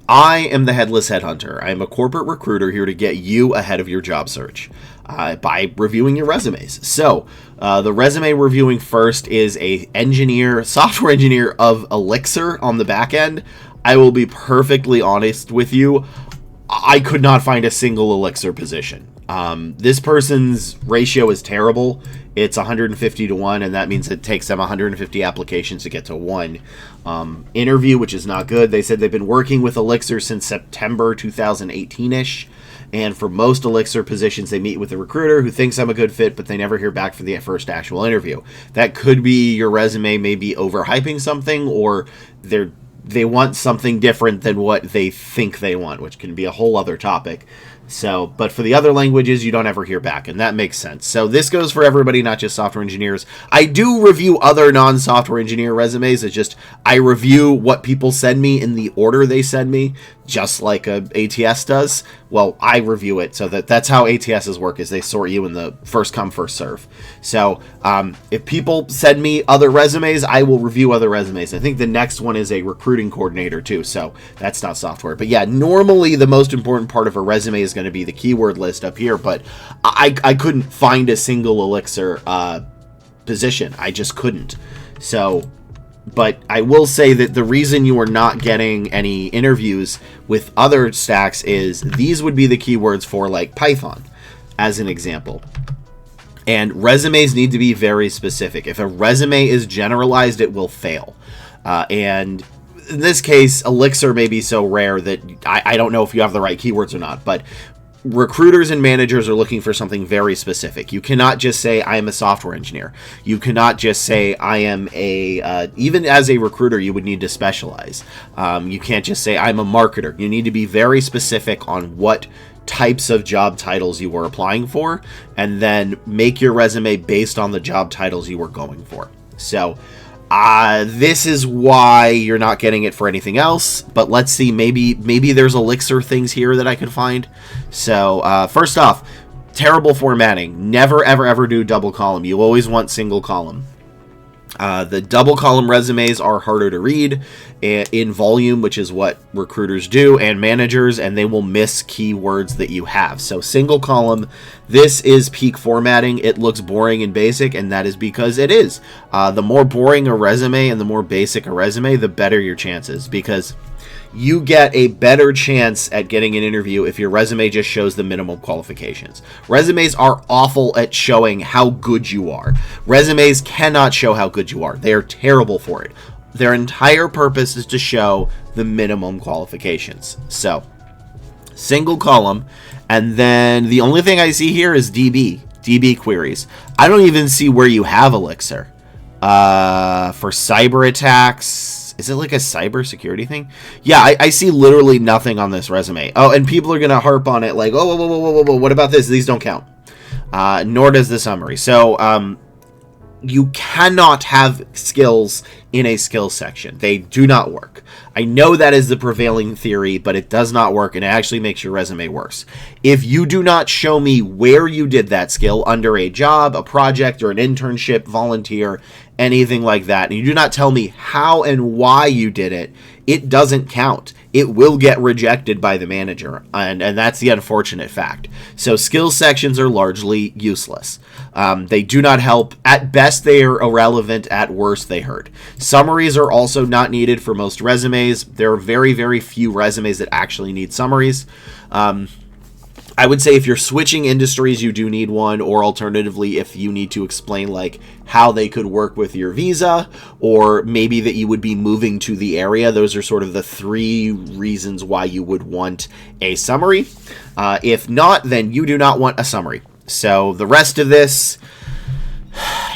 I am the headless headhunter. I am a corporate recruiter here to get you ahead of your job search by reviewing your resumes. So the resume we're reviewing first is a software engineer of Elixir on the back end. I will be perfectly honest with you. I could not find a single Elixir position. This person's ratio is terrible. It's 150 to 1, and that means it takes them 150 applications to get to one interview, which is not good. They said they've been working with Elixir since September 2018-ish, and for most Elixir positions, they meet with a recruiter who thinks I'm a good fit, but they never hear back for the first actual interview. That could be your resume maybe overhyping something, or they want something different than what they think they want, which can be a whole other topic. So, but for the other languages, you don't ever hear back, and that makes sense. So this goes for everybody, not just software engineers. I do review other non-software engineer resumes. It's just I review what people send me in the order they send me, just like a ATS does. Well, I review it, so that's how ATSs work, is they sort you in the first come, first serve. So if people send me other resumes, I will review other resumes. I think the next one is a recruiting coordinator too, so that's not software. But yeah, normally the most important part of a resume is going to be the keyword list up here, but I couldn't find a single Elixir position. I just couldn't. So, but I will say that the reason you are not getting any interviews with other stacks is these would be the keywords for like Python, as an example. And resumes need to be very specific. If a resume is generalized, it will fail. And in this case, Elixir may be so rare that I don't know if you have the right keywords or not, but recruiters and managers are looking for something very specific. You cannot just say, I am a software engineer. You cannot just say, I am even as a recruiter, you would need to specialize. You can't just say, I'm a marketer. You need to be very specific on what types of job titles you were applying for, and then make your resume based on the job titles you were going for. So this is why you're not getting it for anything else, but let's see, maybe there's Elixir things here that I could find. So first off, terrible formatting. Never, ever, ever do double column. You always want single column. The double column resumes are harder to read in volume, which is what recruiters do, and managers, and they will miss keywords that you have. So single column, this is peak formatting. It looks boring and basic, and that is because it is. The more boring a resume and the more basic a resume, the better your chances, because you get a better chance at getting an interview if your resume just shows the minimum qualifications. Resumes are awful at showing how good you are. Resumes cannot show how good you are. They are terrible for it. Their entire purpose is to show the minimum qualifications. So, single column, and then the only thing I see here is DB queries. I don't even see where you have Elixir. For cyber attacks, is it like a cyber security thing? Yeah, I see literally nothing on this resume. Oh, and people are going to harp on it like, oh, whoa, what about this? These don't count. Nor does the summary. So, you cannot have skills in a skills section. They do not work. I know that is the prevailing theory, but it does not work, and it actually makes your resume worse. If you do not show me where you did that skill under a job, a project, or an internship, volunteer, anything like that, and you do not tell me how and why you did it, it doesn't count. It will get rejected by the manager, and that's the unfortunate fact. So skills sections are largely useless. They do not help. At best, they are irrelevant. At worst, they hurt. Summaries are also not needed for most resumes. There are very, very few resumes that actually need summaries. I would say if you're switching industries, you do need one, or alternatively, if you need to explain like how they could work with your visa, or maybe that you would be moving to the area. Those are sort of the three reasons why you would want a summary. If not, then you do not want a summary. So the rest of this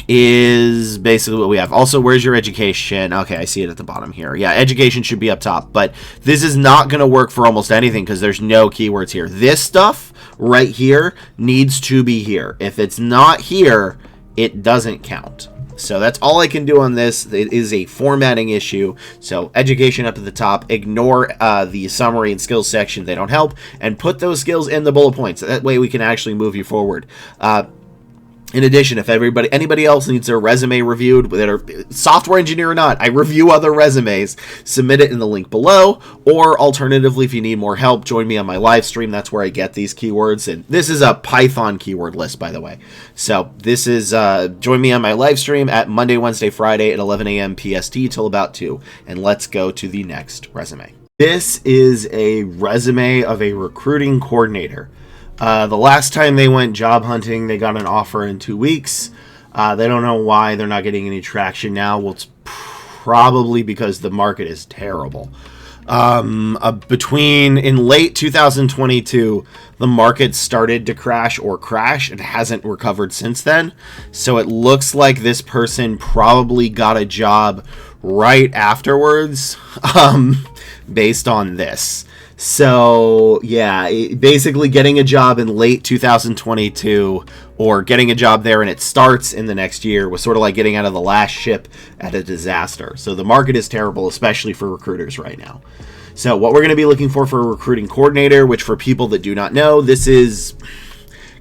is basically what we have. Also, where's your education? Okay, I see it at the bottom here. Yeah, education should be up top, but this is not going to work for almost anything because there's no keywords here. This stuff right here needs to be here. If it's not here, it doesn't count. So that's all I can do on this. It is a formatting issue. So education up at the top. Ignore the summary and skills section. They don't help. And put those skills in the bullet points. That way we can actually move you forward. In addition, if anybody else needs their resume reviewed, that are software engineer or not, I review other resumes. Submit it in the link below, or alternatively, if you need more help, join me on my live stream. That's where I get these keywords, and this is a Python keyword list, by the way. So this is join me on my live stream at Monday, Wednesday, Friday at 11 a.m. PST till about 2, and let's go to the next resume. This is a resume of a recruiting coordinator. The last time they went job hunting, they got an offer in 2 weeks. They don't know why they're not getting any traction now. Well, it's probably because the market is terrible. In late 2022, the market started to crash and hasn't recovered since then. So it looks like this person probably got a job right afterwards, based on this. So, yeah, basically getting a job in late 2022 or getting a job there and it starts in the next year was sort of like getting out of the last ship at a disaster. So the market is terrible, especially for recruiters right now. So what we're going to be looking for a recruiting coordinator, which for people that do not know, this is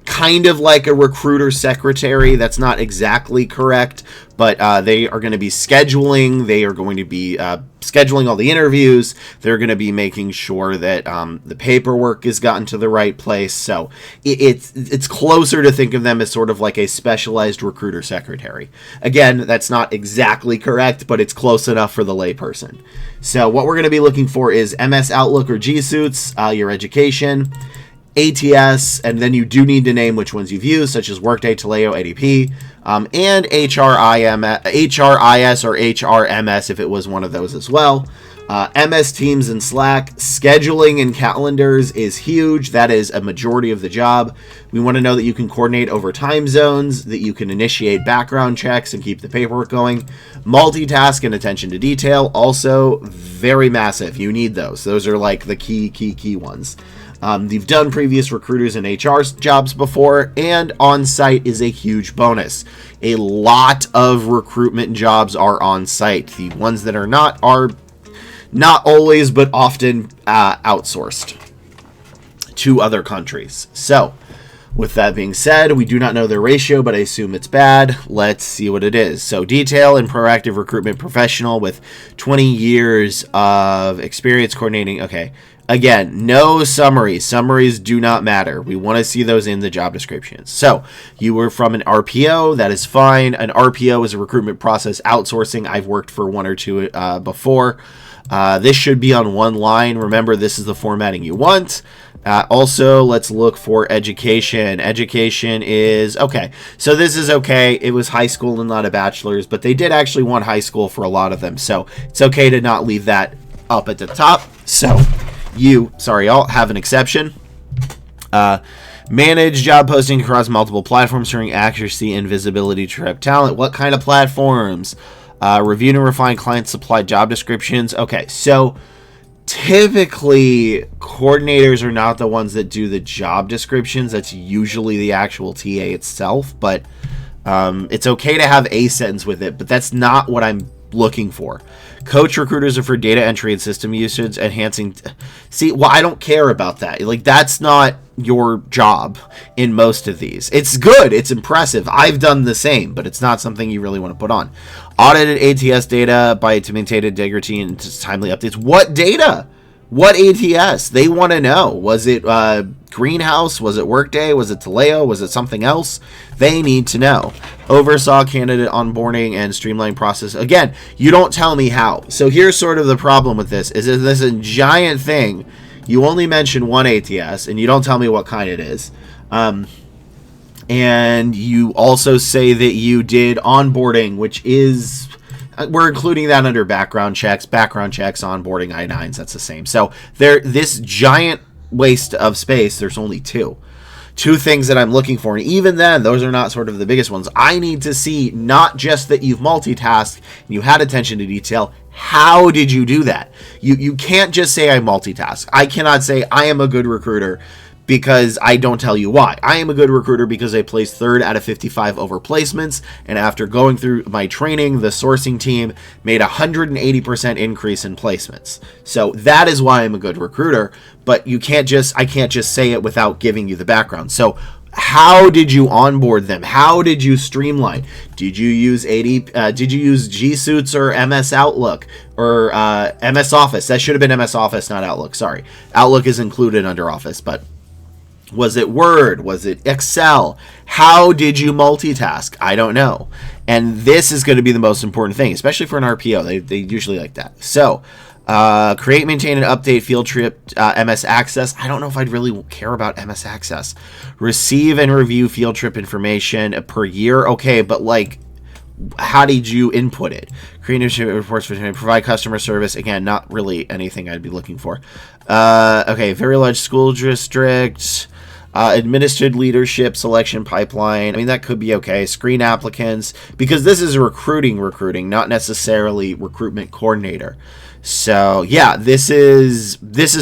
kind of like a recruiter secretary. That's not exactly correct, but they are going to be scheduling. They are going to be scheduling all the interviews. They're going to be making sure that the paperwork is gotten to the right place. So it's closer to think of them as sort of like a specialized recruiter secretary. Again, that's not exactly correct, but it's close enough for the layperson. So what we're going to be looking for is MS Outlook or G Suites, your education, ATS, and then you do need to name which ones you've used, such as Workday, Taleo, ADP, and HRIS or HRMS if it was one of those as well. MS Teams and Slack. Scheduling and calendars is huge. That is a majority of the job. We want to know that you can coordinate over time zones, that you can initiate background checks and keep the paperwork going. Multitask and attention to detail, also very massive. You need those. Those are like the key ones. You've done previous recruiters and HR jobs before, and on-site is a huge bonus. A lot of recruitment jobs are on-site. The ones that are not always, but often outsourced to other countries. So, with that being said, we do not know their ratio, but I assume it's bad. Let's see what it is. So, detail and proactive recruitment professional with 20 years of experience coordinating. Okay. Again, no summaries. Summaries do not matter. We want to see those in the job descriptions. So, you were from an RPO. That is fine. An RPO is a recruitment process outsourcing. I've worked for one or two before. This should be on one line. Remember, this is the formatting you want. Also, let's look for education. Education is okay. So this is okay. It was high school and not a bachelor's, but they did actually want high school for a lot of them. So it's okay to not leave that up at the top. So I'll have an exception. Manage job posting across multiple platforms, ensuring accuracy and visibility to direct talent. What kind of platforms? Review and refine client-supplied job descriptions. Okay, so typically, coordinators are not the ones that do the job descriptions. That's usually the actual TA itself, but it's okay to have a sentence with it, but that's not what I'm looking for. Coach recruiters are for data entry and system usage, enhancing. I don't care about that. Like, that's not your job in most of these. It's good. It's impressive. I've done the same, but it's not something you really want to put on. Audited ATS data to maintain integrity and timely updates. What data? What ATS? They want to know. Was it Greenhouse? Was it Workday? Was it Taleo? Was it something else? They need to know. Oversaw candidate onboarding and streamline process. Again, you don't tell me how. So here's sort of the problem with this. Is this a giant thing? You only mention one ATS, and you don't tell me what kind it is. And you also say that you did onboarding, which is... we're including that under background checks, onboarding, I-9s, that's the same. So this giant waste of space, there's only two things that I'm looking for. And even then, those are not sort of the biggest ones. I need to see not just that you've multitasked and you had attention to detail. How did you do that? You can't just say I multitask. I cannot say I am a good recruiter because I don't tell you why. I am a good recruiter because I placed 3rd out of 55 over placements, and after going through my training, the sourcing team made 180% increase in placements. So that is why I'm a good recruiter, but I can't just say it without giving you the background. So How did you onboard them? How did you streamline? Did you use did you use G Suites or MS Outlook or MS Office? That should have been MS Office, not Outlook. Sorry, Outlook is included under Office, but was it Word? Was it Excel? How did you multitask? I don't know. And this is going to be the most important thing, especially for an RPO. They usually like that. So. Create, maintain, and update field trip MS Access. I don't know if I'd really care about MS Access. Receive and review field trip information per year. Okay, but like, how did you input it? Create reports for provide customer service. Again, not really anything I'd be looking for. Okay, very large school district. Administered leadership selection pipeline. I mean, that could be okay. Screen applicants, because this is recruiting, not necessarily recruitment coordinator. So yeah, this is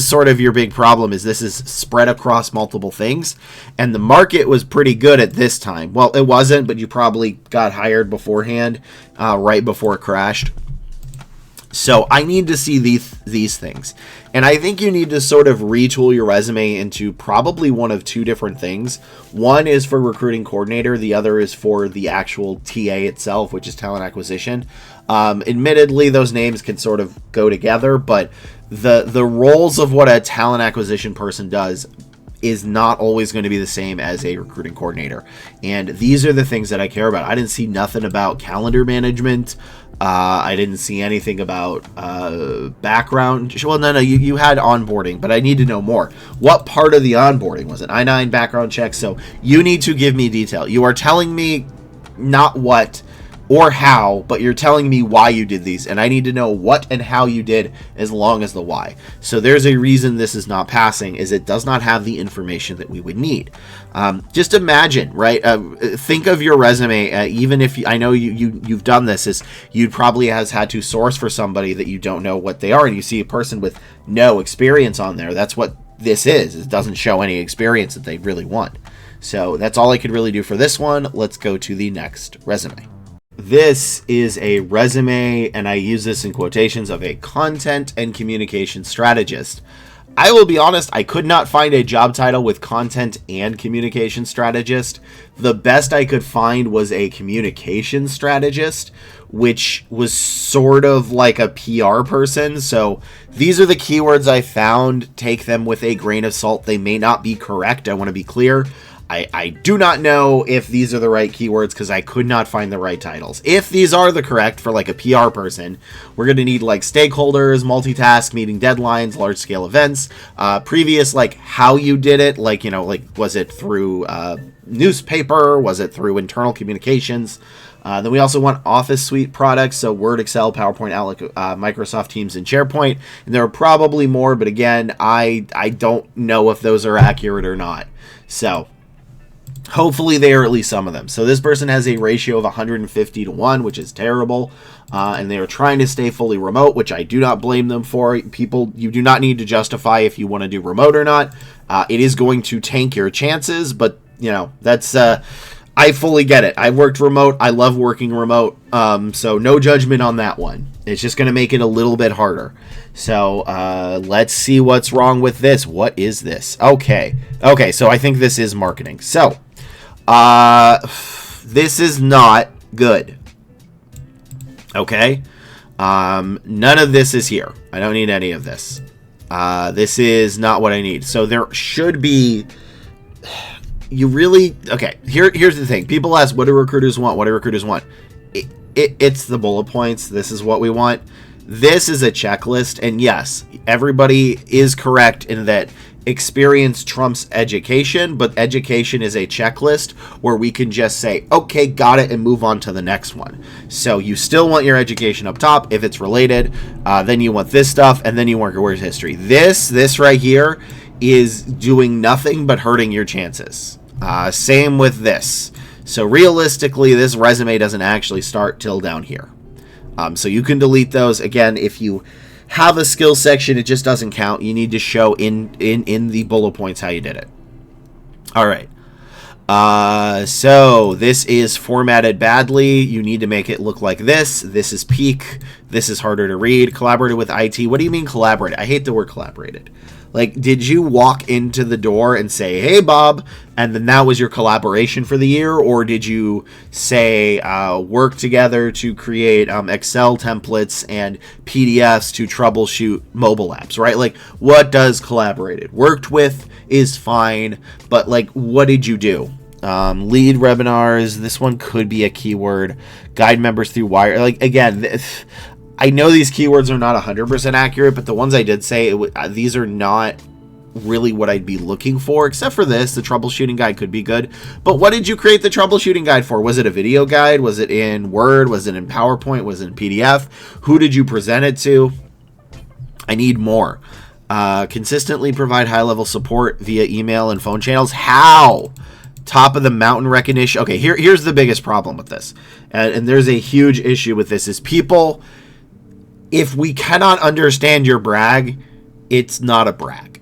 sort of your big problem, is this is spread across multiple things, and the market was pretty good at this time. Well, it wasn't, but you probably got hired beforehand, right before it crashed. So I need to see these things. And I think you need to sort of retool your resume into probably one of two different things. One is for recruiting coordinator. The other is for the actual TA itself, which is talent acquisition. Admittedly, those names can sort of go together, but the roles of what a talent acquisition person does is not always going to be the same as a recruiting coordinator. And these are the things that I care about. I didn't see nothing about calendar management. I didn't see anything about background. Well, no, you had onboarding, but I need to know more. What part of the onboarding was it? I-9 background check. So you need to give me detail. You are telling me not what or how, but you're telling me why you did these, and I need to know what and how you did, as long as the why. So there's a reason this is not passing, is it does not have the information that we would need. Just imagine, right? Think of your resume, even if I know you've done this, is you'd probably has had to source for somebody that you don't know what they are, and you see a person with no experience on there. That's what this is. It doesn't show any experience that they really want. So that's all I could really do for this one. Let's go to the next resume. This is a resume, and I use this in quotations, of a content and communication strategist. I will be honest, I could not find a job title with content and communication strategist. The best I could find was a communication strategist, which was sort of like a PR person. So these are the keywords I found. Take them with a grain of salt. They may not be correct. I want to be clear. I do not know if these are the right keywords, because I could not find the right titles. If these are the correct for like a PR person, we're going to need like stakeholders, multitask, meeting deadlines, large scale events, previous, like how you did it, like, you know, like was it through newspaper, was it through internal communications? Then we also want Office Suite products, so Word, Excel, PowerPoint, Outlook, Microsoft Teams, and SharePoint. And there are probably more, but again, I don't know if those are accurate or not. So hopefully they are at least some of them. So this person has a ratio of 150 to 1, which is terrible. And they are trying to stay fully remote, which I do not blame them for. People, you do not need to justify if you want to do remote or not. It is going to tank your chances, but, you know, that's... I fully get it. I've worked remote. I love working remote. So no judgment on that one. It's just going to make it a little bit harder. So let's see what's wrong with this. What is this? Okay, so I think this is marketing. So this is not good. Okay? None of this is here. I don't need any of this. This is not what I need. So there should be... You really... Okay, here's the thing. People ask, what do recruiters want? What do recruiters want? It's the bullet points. This is what we want. This is a checklist. And yes, everybody is correct in that experience trumps education, but education is a checklist where we can just say, okay, got it, and move on to the next one. So you still want your education up top if it's related. Then you want this stuff, and then you want your work history. This right here is doing nothing but hurting your chances. Same with this. So realistically, this resume doesn't actually start till down here. So you can delete those. Again, if you have a skill section, it just doesn't count. You need to show in the bullet points how you did it. All right. So this is formatted badly. You need to make it look like this. This is peak. This is harder to read. Collaborated with IT. What do you mean collaborated? I hate the word collaborated. Like, did you walk into the door and say, hey, Bob, and then that was your collaboration for the year? Or did you say, work together to create Excel templates and PDFs to troubleshoot mobile apps, right? Like, what does collaborated? Worked with is fine, but, like, what did you do? Lead webinars. This one could be a keyword. Guide members through wire. Like, again, I know these keywords are not 100% accurate, but the ones I did say, these are not really what I'd be looking for, except for this. The troubleshooting guide could be good. But what did you create the troubleshooting guide for? Was it a video guide? Was it in Word? Was it in PowerPoint? Was it in PDF? Who did you present it to? I need more. Consistently provide high-level support via email and phone channels. How? Top of the mountain recognition. Okay, here's the biggest problem with this. And there's a huge issue with this is people... If we cannot understand your brag, it's not a brag.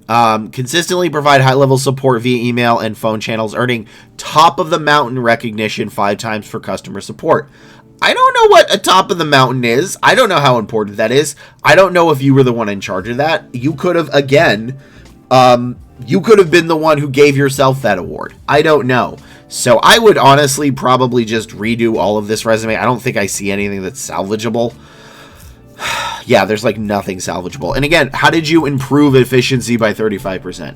Consistently provide high-level support via email and phone channels, earning top-of-the-mountain recognition 5 times for customer support. I don't know what a top of the mountain is. I don't know how important that is. I don't know if you were the one in charge of that. You could have, again, you could have been the one who gave yourself that award. I don't know. So I would honestly probably just redo all of this resume. I don't think I see anything that's salvageable. Yeah, there's like nothing salvageable. And again, how did you improve efficiency by 35%?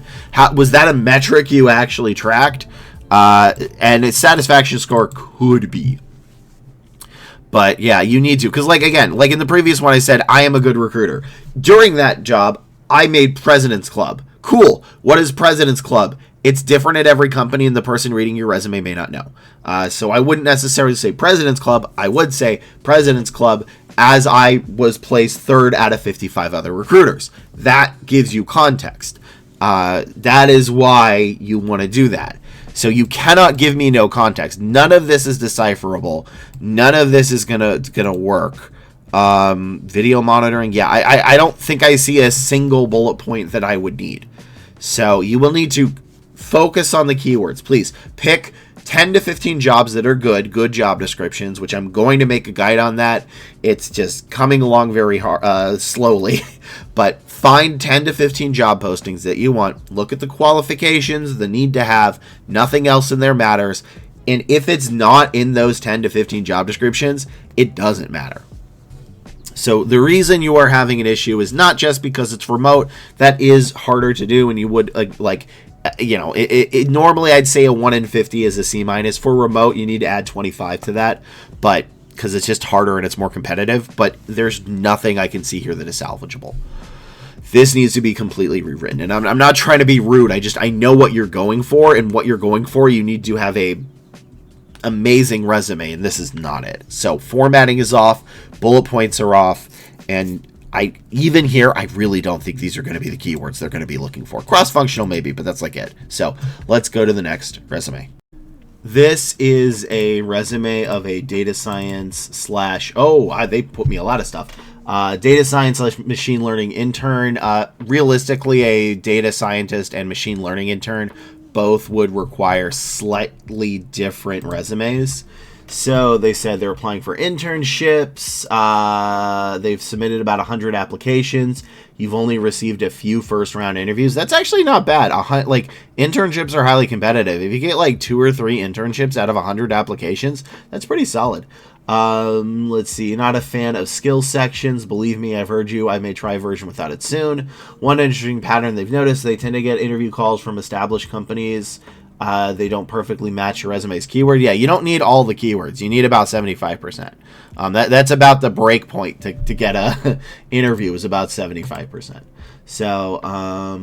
Was that a metric you actually tracked? And its satisfaction score could be. But yeah, you need to. Because like, again, like in the previous one, I said, I am a good recruiter. During that job, I made President's Club. Cool. What is President's Club? It's different at every company, and the person reading your resume may not know. So I wouldn't necessarily say President's Club. I would say President's Club, as I was placed 3rd out of 55 other recruiters. That gives you context. That is why you want to do that. So you cannot give me no context. None of this is decipherable. None of this is gonna work. Video monitoring. Yeah, I don't think I see a single bullet point that I would need. So you will need to focus on the keywords. Please pick 10 to 15 jobs that are good job descriptions, which I'm going to make a guide on that. It's just coming along very slowly, but find 10 to 15 job postings that you want. Look at the qualifications, the need to have, nothing else in there matters. And if it's not in those 10 to 15 job descriptions, it doesn't matter. So the reason you are having an issue is not just because it's remote. That is harder to do, and you would normally I'd say a 1 in 50 is a C-. For remote, you need to add 25 to that, but because it's just harder and it's more competitive. But there's nothing I can see here that is salvageable. This needs to be completely rewritten, and I'm not trying to be rude. I know what you're going for, and what you're going for, you need to have a amazing resume, and this is not it. So formatting is off, bullet points are off, and I really don't think these are going to be the keywords they're going to be looking for. Cross-functional maybe, but that's like it. So let's go to the next resume. This is a resume of a data science they put me a lot of stuff. Data science / machine learning intern. Realistically, a data scientist and machine learning intern both would require slightly different resumes. So they said they're applying for internships. They've submitted about 100 applications. You've only received a few first round interviews. That's actually not bad. Like, internships are highly competitive. If you get like 2 or 3 internships out of 100 applications, that's pretty solid. Let's see. Not a fan of skill sections. Believe me, I've heard you. I may try a version without it soon. One interesting pattern they've noticed, they tend to get interview calls from established companies. They don't perfectly match your resume's keyword. Yeah, you don't need all the keywords. You need about 75%. That's about the break point to get a interview, is about 75%. So,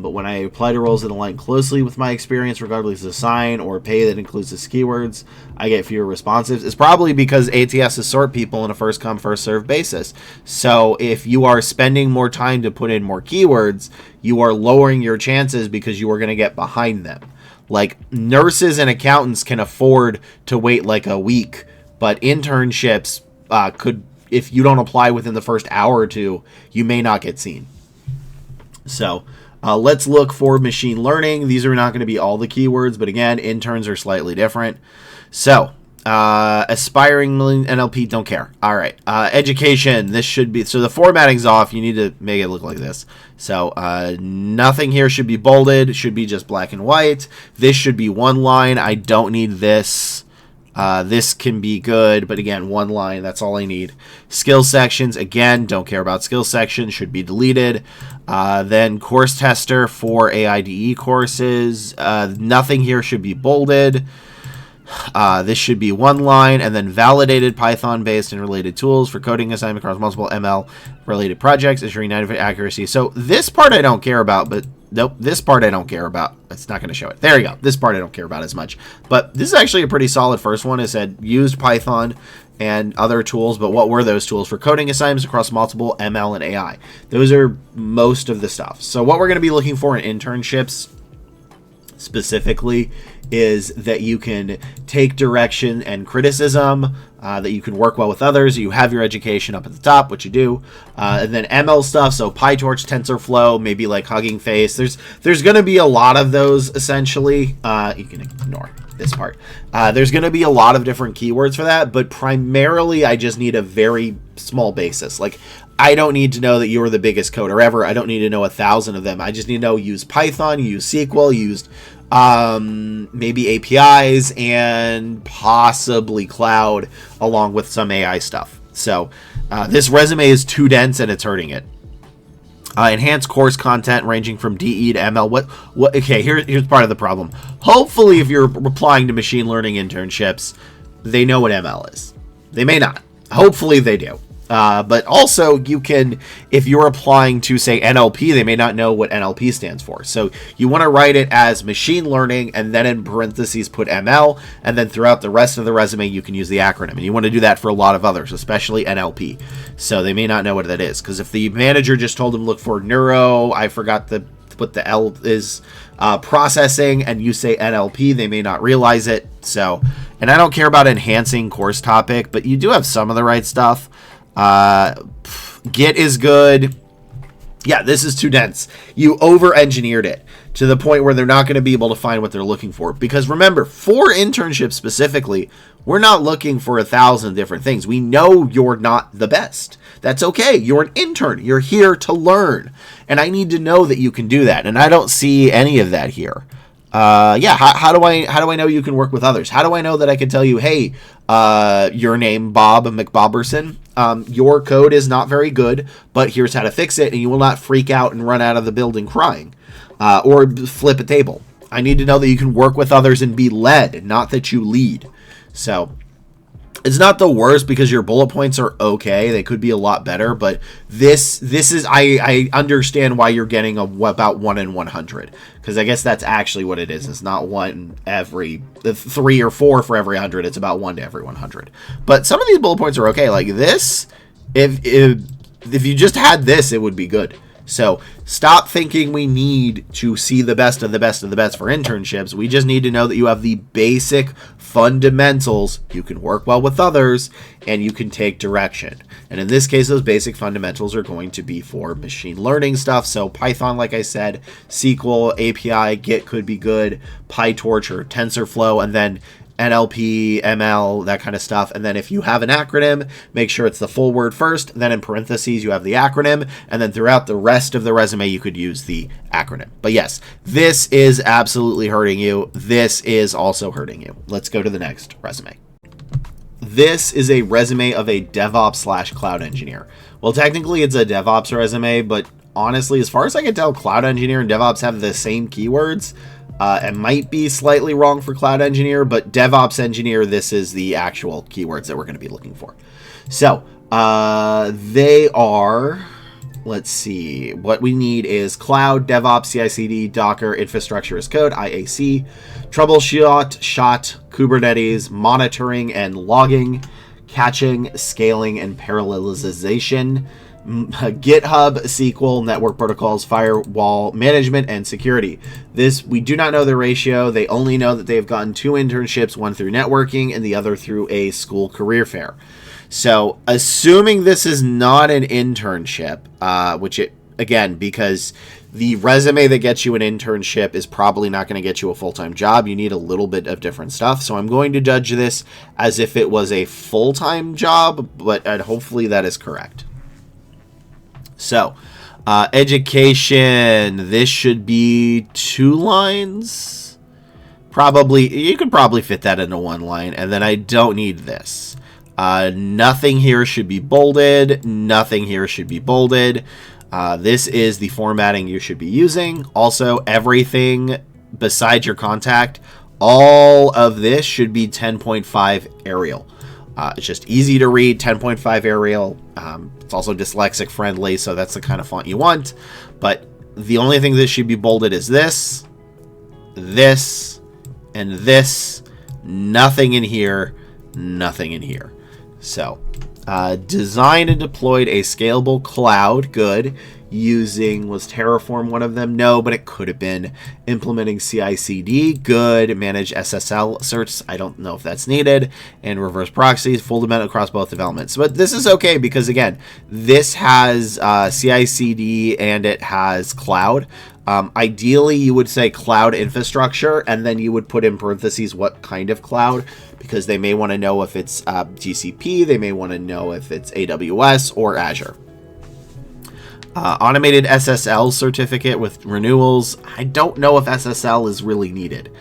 but when I apply to roles that align closely with my experience, regardless of sign or pay that includes the keywords, I get fewer responses. It's probably because ATSs sort people on a first come, first served basis. So if you are spending more time to put in more keywords, you are lowering your chances because you are going to get behind them. Like, nurses and accountants can afford to wait like a week, but internships could, if you don't apply within the first hour or two, you may not get seen. So let's look for machine learning. These are not going to be all the keywords, but again, interns are slightly different. So Aspiring NLP, don't care. All right. Education, this should be, so the formatting's off. You need to make it look like this. So nothing here should be bolded. It should be just black and white. This should be one line. I don't need this. This can be good, but again, one line, that's all I need. Skill sections, again, don't care about skill sections, should be deleted. Then course tester for AIDE courses. Nothing here should be bolded. This should be one line, and then validated Python-based and related tools for coding assignment across multiple ML-related projects, ensuring 90% accuracy. So this part I don't care about, but nope, this part I don't care about. It's not going to show it. There you go. This part I don't care about as much. But this is actually a pretty solid first one. It said used Python and other tools, but what were those tools? For coding assignments across multiple ML and AI. Those are most of the stuff. So what we're going to be looking for in internships specifically is that you can take direction and criticism, that you can work well with others, you have your education up at the top, which you do, and then ML stuff, so PyTorch, TensorFlow, maybe like Hugging Face. There's going to be a lot of those, essentially. You can ignore this part. There's going to be a lot of different keywords for that, but primarily I just need a very small basis. Like, I don't need to know that you're the biggest coder ever. I don't need to know 1,000 of them. I just need to know use Python, use SQL, use maybe APIs, and possibly cloud, along with some AI stuff. So this resume is too dense and it's hurting it. Enhanced course content ranging from DE to ML. What? Okay, here's part of the problem. Hopefully, if you're applying to machine learning internships, they know what ML is. They may not. Hopefully, they do. But also, you can, if you're applying to, say, NLP, they may not know what NLP stands for. So you want to write it as machine learning, and then in parentheses put ML, and then throughout the rest of the resume, you can use the acronym. And you want to do that for a lot of others, especially NLP. So they may not know what that is. Because if the manager just told them look for neuro, I forgot to put the L is, processing, and you say NLP, they may not realize it. So, and I don't care about enhancing course topic, but you do have some of the right stuff. Git is good. Yeah, this is too dense. You over-engineered it to the point where they're not going to be able to find what they're looking for. Because remember, for internships specifically, we're not looking for 1,000 different things. We know you're not the best. That's okay. You're an intern. You're here to learn. And I need to know that you can do that. And I don't see any of that here. Yeah, how do I know you can work with others? How do I know that I can tell you, hey, your name, Bob McBoberson, your code is not very good, but here's how to fix it, and you will not freak out and run out of the building crying, or flip a table. I need to know that you can work with others and be led, not that you lead. So it's not the worst because your bullet points are okay. They could be a lot better, but this is, I understand why you're getting about 1 in 100, because I guess that's actually what it is. It's not 1 every 3 or 4 for every 100. It's about 1 to every 100. But some of these bullet points are okay. Like this, if you just had this, it would be good. So stop thinking we need to see the best of the best of the best for internships. We just need to know that you have the basic fundamentals, you can work well with others, and you can take direction. And in this case, those basic fundamentals are going to be for machine learning stuff. So Python, like I said, SQL, API, Git could be good, PyTorch or TensorFlow, and then NLP, ML, that kind of stuff. And then if you have an acronym, make sure it's the full word first. Then in parentheses, you have the acronym. And then throughout the rest of the resume, you could use the acronym. But yes, this is absolutely hurting you. This is also hurting you. Let's go to the next resume. This is a resume of a DevOps / cloud engineer. Well, technically it's a DevOps resume, but honestly, as far as I can tell, cloud engineer and DevOps have the same keywords. It might be slightly wrong for cloud engineer, but DevOps engineer, this is the actual keywords that we're going to be looking for. So they are, let's see, what we need is cloud, DevOps, CI/CD, Docker, infrastructure as code, IAC, troubleshoot, Kubernetes, monitoring and logging, catching, scaling, and parallelization, GitHub, SQL, network protocols, firewall management, and security. This, we do not know the ratio. They only know that they've gotten 2 internships, one through networking and the other through a school career fair. So assuming this is not an internship, which it again, because the resume that gets you an internship is probably not going to get you a full-time job. You need a little bit of different stuff. So I'm going to judge this as if it was a full-time job, but hopefully that is correct. So, education, this should be 2 lines. Probably, you could probably fit that into 1 line, and then I don't need this. Nothing here should be bolded. Nothing here should be bolded. This is the formatting you should be using. Also, everything besides your contact, all of this should be 10.5 Arial. It's just easy to read, 10.5 Arial. It's also dyslexic friendly, so that's the kind of font you want. But the only thing that should be bolded is this, and this. Nothing in here, nothing in here. So, designed and deployed a scalable cloud. Good. Was Terraform one of them? No, but it could have been. Implementing CI/CD. Good. Manage SSL certs. I don't know if that's needed. And reverse proxies. Full deployment across both developments. But this is okay because, again, this has CI/CD and it has cloud. Ideally, you would say cloud infrastructure, and then you would put in parentheses what kind of cloud, because they may want to know if it's GCP, they may want to know if it's AWS or Azure. Automated SSL certificate with renewals. I don't know if SSL is really needed.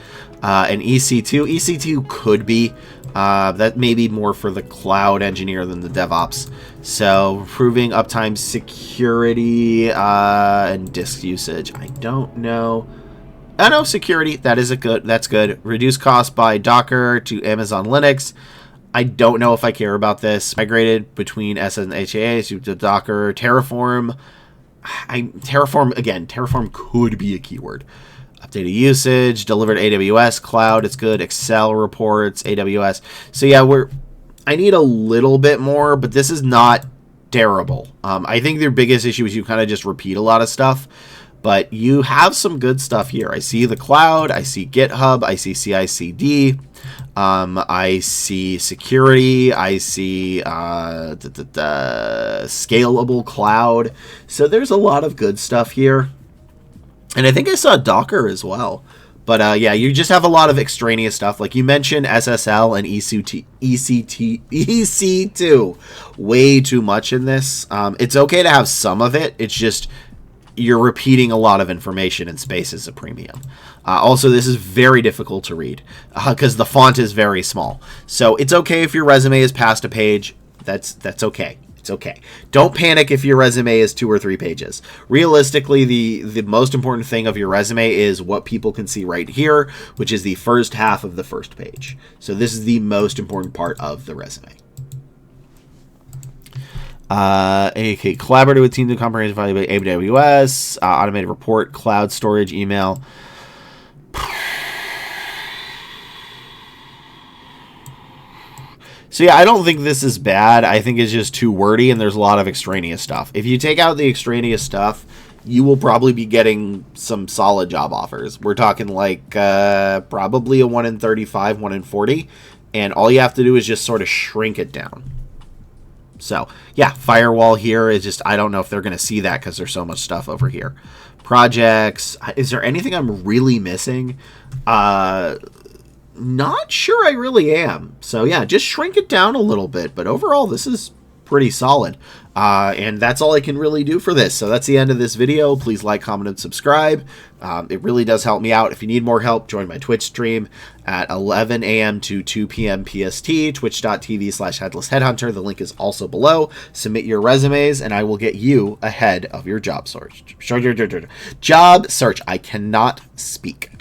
And EC2. EC2 could be. That may be more for the cloud engineer than the DevOps. So, improving uptime, security, and disk usage. I don't know. I know security. That's good. Reduce cost by Docker to Amazon Linux. I don't know if I care about this. Migrated between SNHA to Docker. Terraform. Terraform could be a keyword. Updated usage, delivered AWS cloud, it's good. Excel reports, AWS. So yeah, I need a little bit more, but this is not terrible. I think their biggest issue is you kind of just repeat a lot of stuff, but you have some good stuff here. I see the cloud, I see GitHub, I see CI/CD, I see security, I see scalable cloud. So there's a lot of good stuff here. And I think I saw Docker as well. But yeah, you just have a lot of extraneous stuff. Like you mentioned SSL and EC2. Way too much in this. It's okay to have some of it. It's just you're repeating a lot of information, and space is a premium. Also, this is very difficult to read because the font is very small. So it's okay if your resume is past a page. That's okay. It's okay. Don't panic if your resume is 2 or 3 pages. Realistically, the most important thing of your resume is what people can see right here, which is the first half of the first page. So this is the most important part of the resume. Okay, collaborated with teams to comprehensive value AWS, automated report, cloud storage, email. So yeah, I don't think this is bad. I think it's just too wordy, and there's a lot of extraneous stuff. If you take out the extraneous stuff, you will probably be getting some solid job offers. We're talking like probably a 1 in 35, 1 in 40, and all you have to do is just sort of shrink it down. So yeah, firewall here is just, I don't know if they're going to see that because there's so much stuff over here. Projects. Is there anything I'm really missing? Not sure I really am. So yeah, just shrink it down a little bit. But overall, this is pretty solid. And that's all I can really do for this. So that's the end of this video. Please like, comment, and subscribe. It really does help me out. If you need more help, join my Twitch stream at 11 a.m. to 2 p.m. PST, twitch.tv/headlessheadhunter. The link is also below. Submit your resumes, and I will get you ahead of your job search. Job search. I cannot speak.